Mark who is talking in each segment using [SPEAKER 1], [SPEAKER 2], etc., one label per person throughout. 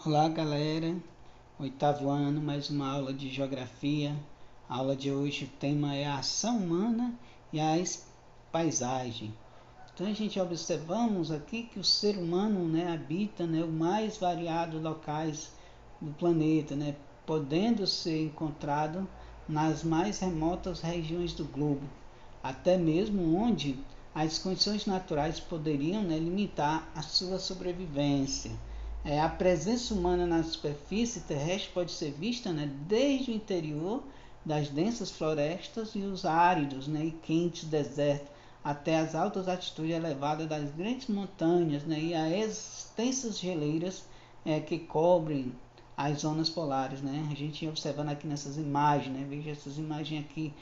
[SPEAKER 1] Olá galera, oitavo ano, mais uma aula de geografia. A aula de hoje, o tema é a ação humana e as paisagens. Então a gente observamos aqui que o ser humano, habita, o mais variado locais do planeta, podendo ser encontrado nas mais remotas regiões do globo, até mesmo onde as condições naturais poderiam, limitar a sua sobrevivência. A presença humana na superfície terrestre pode ser vista, desde o interior das densas florestas e os áridos, e quentes desertos, até as altas altitudes elevadas das grandes montanhas, e as extensas geleiras que cobrem as zonas polares. A gente observando aqui nessas imagens, veja essas imagens aqui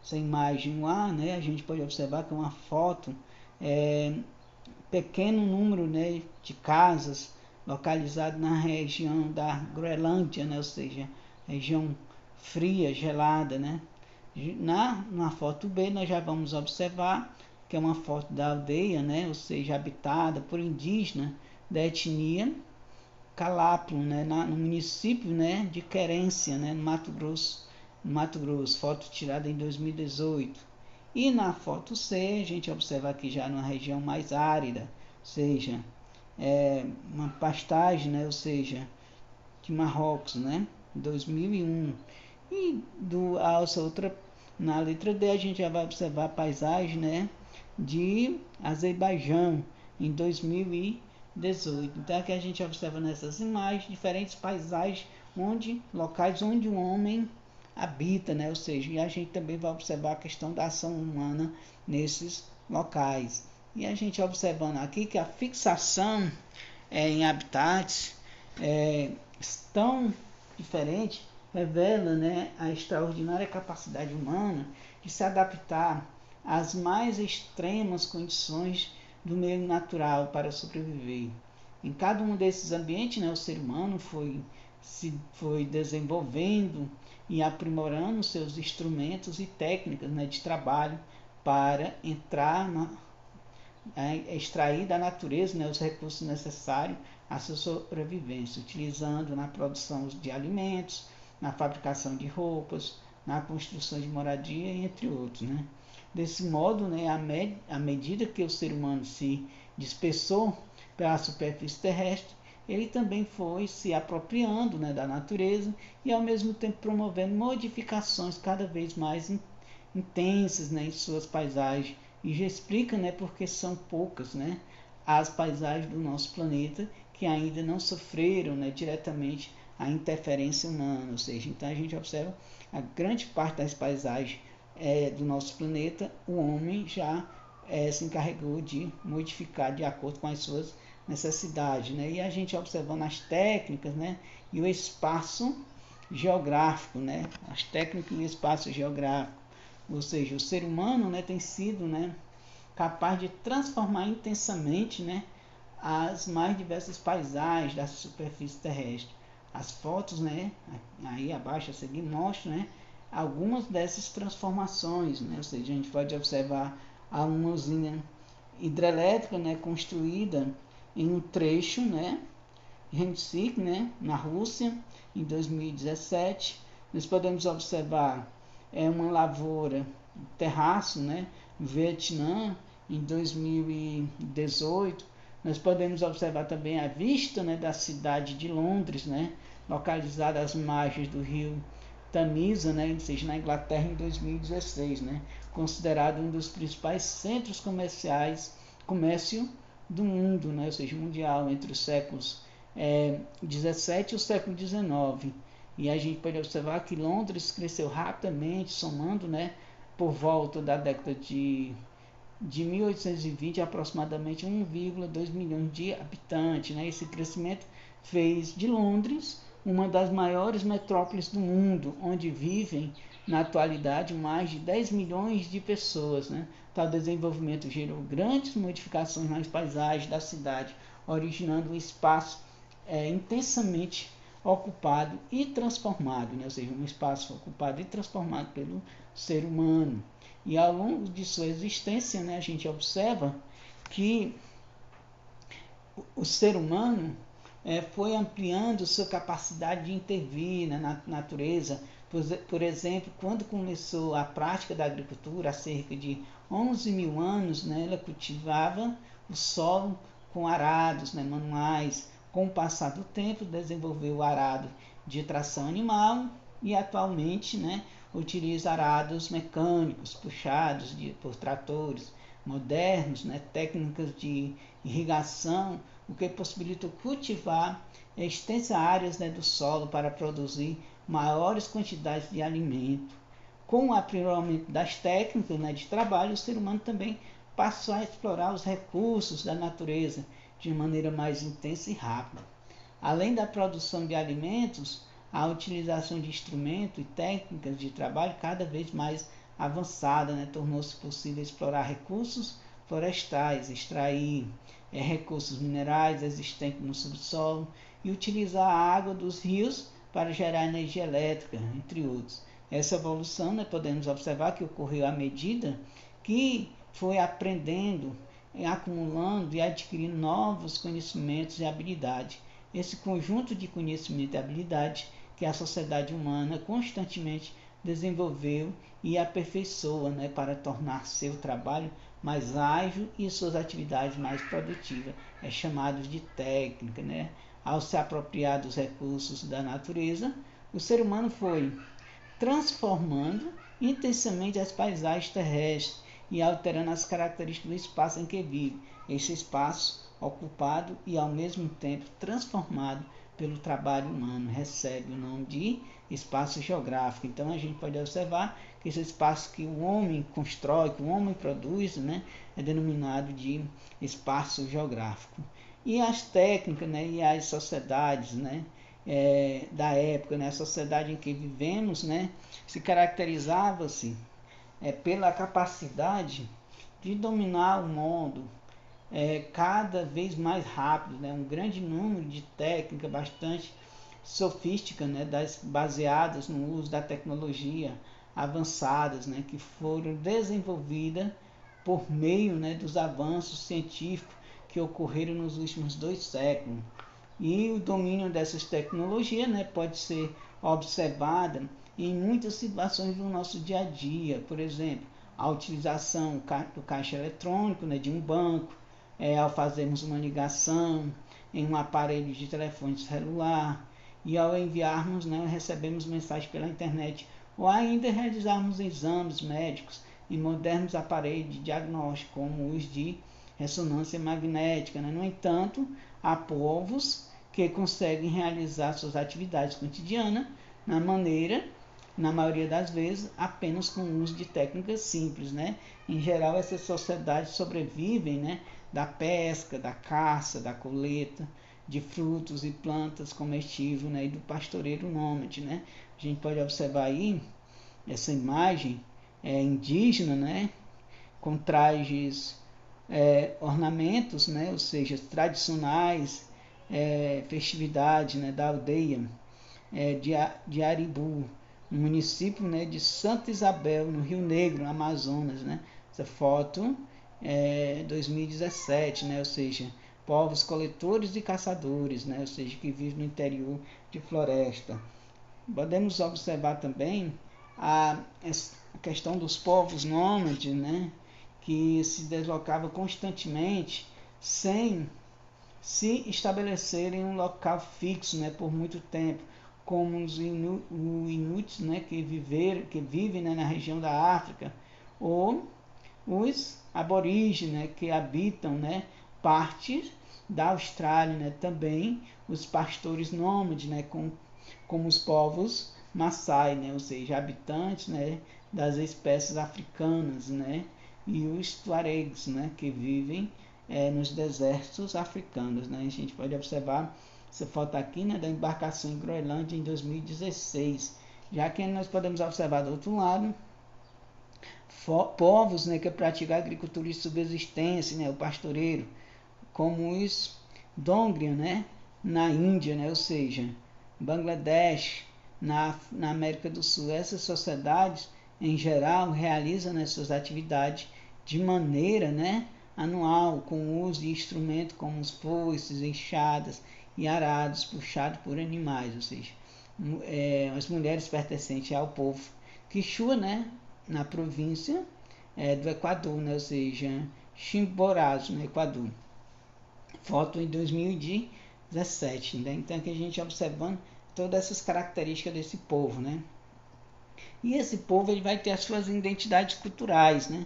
[SPEAKER 1] essa imagem A, a gente pode observar que é uma foto, pequeno número, de casas localizadas na região da Groenlândia, ou seja, região fria, gelada. Na foto B nós já vamos observar que é uma foto da aldeia, ou seja, habitada por indígenas da etnia Calaplo, no município, de Querência, no Mato Grosso, foto tirada em 2018. E na foto C, a gente observa aqui já numa região mais árida, ou seja, uma pastagem, ou seja, de Marrocos, 2001. E na letra D a gente já vai observar a paisagem, de Azerbaijão em 2018. Então aqui a gente observa nessas imagens diferentes paisagens, locais onde o homem habita, ou seja, e a gente também vai observar a questão da ação humana nesses locais. E a gente observando aqui que a fixação em habitats tão diferente revela, a extraordinária capacidade humana de se adaptar às mais extremas condições do meio natural para sobreviver. Em cada um desses ambientes, o ser humano foi desenvolvendo e aprimorando seus instrumentos e técnicas, de trabalho para extrair da natureza, os recursos necessários à sua sobrevivência, utilizando na produção de alimentos, na fabricação de roupas, na construção de moradia, entre outros. Desse modo, à medida que o ser humano se dispersou pela superfície terrestre, ele também foi se apropriando, da natureza e ao mesmo tempo promovendo modificações cada vez mais intensas, em suas paisagens. E já explica, porque são poucas, as paisagens do nosso planeta que ainda não sofreram, diretamente a interferência humana. Ou seja, então a gente observa a grande parte das paisagens do nosso planeta, o homem já se encarregou de modificar de acordo com as suas necessidades. E a gente observando as técnicas, e o espaço geográfico, as técnicas e o espaço geográfico. Ou seja, o ser humano, tem sido, capaz de transformar intensamente, as mais diversas paisagens da superfície terrestre. As fotos, aí abaixo a seguir mostram, algumas dessas transformações, ou seja, a gente pode observar uma usina hidrelétrica, construída em um trecho, Renssik, na Rússia, em 2017. Nós podemos observar uma lavoura, terraço, no Vietnã, em 2018. Nós podemos observar também a vista, da cidade de Londres, localizada às margens do rio Tamisa, ou seja, na Inglaterra, em 2016, considerado um dos principais centros comércio do mundo, ou seja, mundial, entre os séculos 17 e o século 19. E a gente pode observar que Londres cresceu rapidamente, somando, por volta da década de 1820, aproximadamente 1,2 milhões de habitantes. Esse crescimento fez de Londres uma das maiores metrópoles do mundo, onde vivem, na atualidade, mais de 10 milhões de pessoas. Tal desenvolvimento gerou grandes modificações nas paisagens da cidade, originando um espaço intensamente ocupado e transformado, ou seja, um espaço ocupado e transformado pelo ser humano. E ao longo de sua existência, a gente observa que o ser humano foi ampliando sua capacidade de intervir, né, na natureza. Por exemplo, quando começou a prática da agricultura, há cerca de 11 mil anos, né, ela cultivava o solo com arados, né, manuais. Com o passar do tempo, desenvolveu o arado de tração animal e atualmente, né, utiliza arados mecânicos puxados por tratores modernos, né, técnicas de irrigação, o que possibilita cultivar extensas áreas, né, do solo para produzir maiores quantidades de alimento. Com o aprimoramento das técnicas, né, de trabalho, o ser humano também passou a explorar os recursos da natureza de maneira mais intensa e rápida. Além da produção de alimentos, a utilização de instrumentos e técnicas de trabalho cada vez mais avançada, né, tornou-se possível explorar recursos florestais, extrair recursos minerais existentes no subsolo e utilizar a água dos rios para gerar energia elétrica, entre outros. Essa evolução, né, podemos observar que ocorreu à medida que foi aprendendo, acumulando e adquirindo novos conhecimentos e habilidades. Esse conjunto de conhecimento e habilidade que a sociedade humana constantemente desenvolveu e aperfeiçoa, né, para tornar seu trabalho mais ágil e suas atividades mais produtivas. É chamado de técnica, né? Ao se apropriar dos recursos da natureza, o ser humano foi transformando intensamente as paisagens terrestres e alterando as características do espaço em que vive. Esse espaço ocupado e ao mesmo tempo transformado pelo trabalho humano recebe o nome de espaço geográfico. Então a gente pode observar que esse espaço que o homem constrói, que o homem produz, né, é denominado de espaço geográfico. E as técnicas, né, e as sociedades, né, da época, né, a sociedade em que vivemos, né, se caracterizava-se pela capacidade de dominar o mundo cada vez mais rápido, né, um grande número de técnicas bastante sofísticas, né, baseadas no uso da tecnologia avançadas, né, que foram desenvolvidas por meio, né, dos avanços científicos que ocorreram nos últimos 2 séculos. E o domínio dessas tecnologias, né, pode ser observada em muitas situações do nosso dia a dia. Por exemplo, a utilização do caixa eletrônico, né, de um banco, ao fazermos uma ligação em um aparelho de telefone celular e ao enviarmos, né, recebemos mensagem pela internet, ou ainda realizarmos exames médicos em modernos aparelhos de diagnóstico, como os de ressonância magnética. Né? No entanto, há povos que conseguem realizar suas atividades cotidianas na maioria das vezes, apenas com o uso de técnicas simples. Né? Em geral, essas sociedades sobrevivem, né, da pesca, da caça, da colheita de frutos e plantas comestíveis, né, e do pastoreio nômade. Né? A gente pode observar aí essa imagem indígena, né, com trajes, ornamentos, né, ou seja, tradicionais, festividade, né, da aldeia de Aribu, no município, né, de Santa Isabel, no Rio Negro, no Amazonas. Né? Essa foto 2017, né, ou seja, povos coletores e caçadores, né, ou seja, que vivem no interior de floresta. Podemos observar também a questão dos povos nômades, né, que se deslocavam constantemente sem se estabelecerem em um local fixo, né, por muito tempo, como os Inuits, né, que vivem, né, na região da África, ou os aborígenes, né, que habitam, né, partes da Austrália. Né, também os pastores nômades, né, como os povos Maasai, né, ou seja, habitantes, né, das espécies africanas, né, e os Tuaregs, né, que vivem nos desertos africanos. Né. A gente pode observar essa foto aqui, né, da embarcação em Groenlândia em 2016. Já que nós podemos observar do outro lado povos, né, que praticam a agricultura de subsistência, né, o pastoreiro, como os Dongrian, né, na Índia, né, ou seja, Bangladesh, na América do Sul. Essas sociedades, em geral, realizam, né, suas atividades de maneira, né, anual, com o uso de instrumentos como os foices, enxadas e arados puxados por animais, ou seja, as mulheres pertencentes ao povo Quechua, né, na província do Equador, né, ou seja, Chimborazo, no Equador. Foto em 2017, né? Então aqui a gente observando todas essas características desse povo, né? E esse povo ele vai ter as suas identidades culturais, né?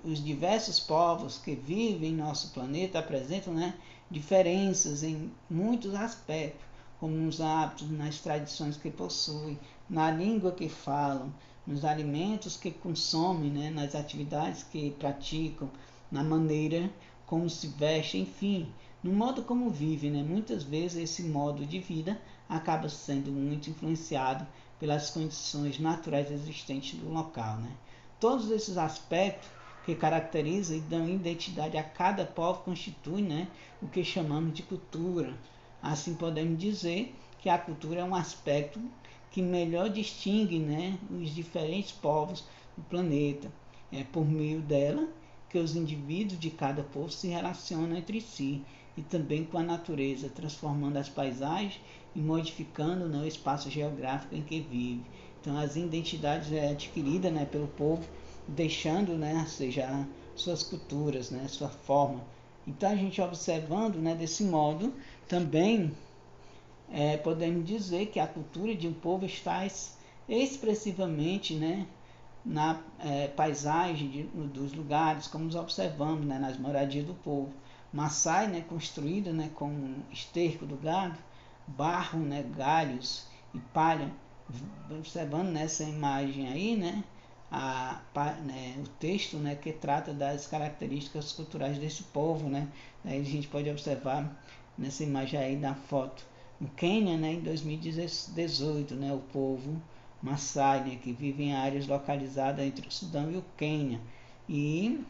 [SPEAKER 1] Os diversos povos que vivem em nosso planeta apresentam, né, diferenças em muitos aspectos, como nos hábitos, nas tradições que possuem, na língua que falam, nos alimentos que consomem, né, nas atividades que praticam, na maneira como se vestem, enfim, no modo como vivem. Né? Muitas vezes esse modo de vida acaba sendo muito influenciado pelas condições naturais existentes do local. Né? Todos esses aspectos que caracterizam e dão identidade a cada povo constituem, né, o que chamamos de cultura. Assim podemos dizer que a cultura é um aspecto que melhor distingue, né, os diferentes povos do planeta. É por meio dela que os indivíduos de cada povo se relacionam entre si e também com a natureza, transformando as paisagens e modificando, né, o espaço geográfico em que vive. Então as identidades adquiridas, né, pelo povo, deixando, né, seja suas culturas, né, sua forma. Então a gente observando, né, desse modo, também podemos dizer que a cultura de um povo está expressivamente, né, na paisagem dos lugares, como nos observamos, né, nas moradias do povo. Maçai, né, construída, né, com esterco do gado, barro, né, galhos e palha. Observando nessa imagem aí, né, o texto, né, que trata das características culturais desse povo, né. Aí a gente pode observar nessa imagem aí da foto no Quênia, né, em 2018, né, o povo Maçai, né, que vive em áreas localizadas entre o Sudão e o Quênia, e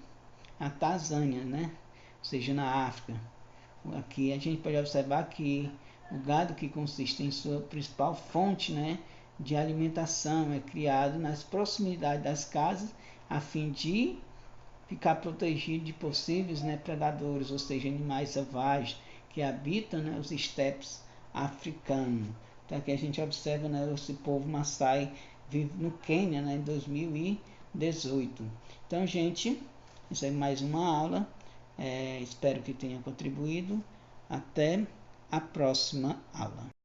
[SPEAKER 1] a Tanzânia, né, ou seja, na África. Aqui a gente pode observar que o gado, que consiste em sua principal fonte, né, de alimentação, é criado nas proximidades das casas a fim de ficar protegido de possíveis, né, predadores, ou seja, animais selvagens que habitam, né, os estepes africanos. Então aqui a gente observa, né, esse povo Maçai vive no Quênia, né, em 2018. Então, gente, isso é mais uma aula. Espero que tenha contribuído. Até a próxima aula.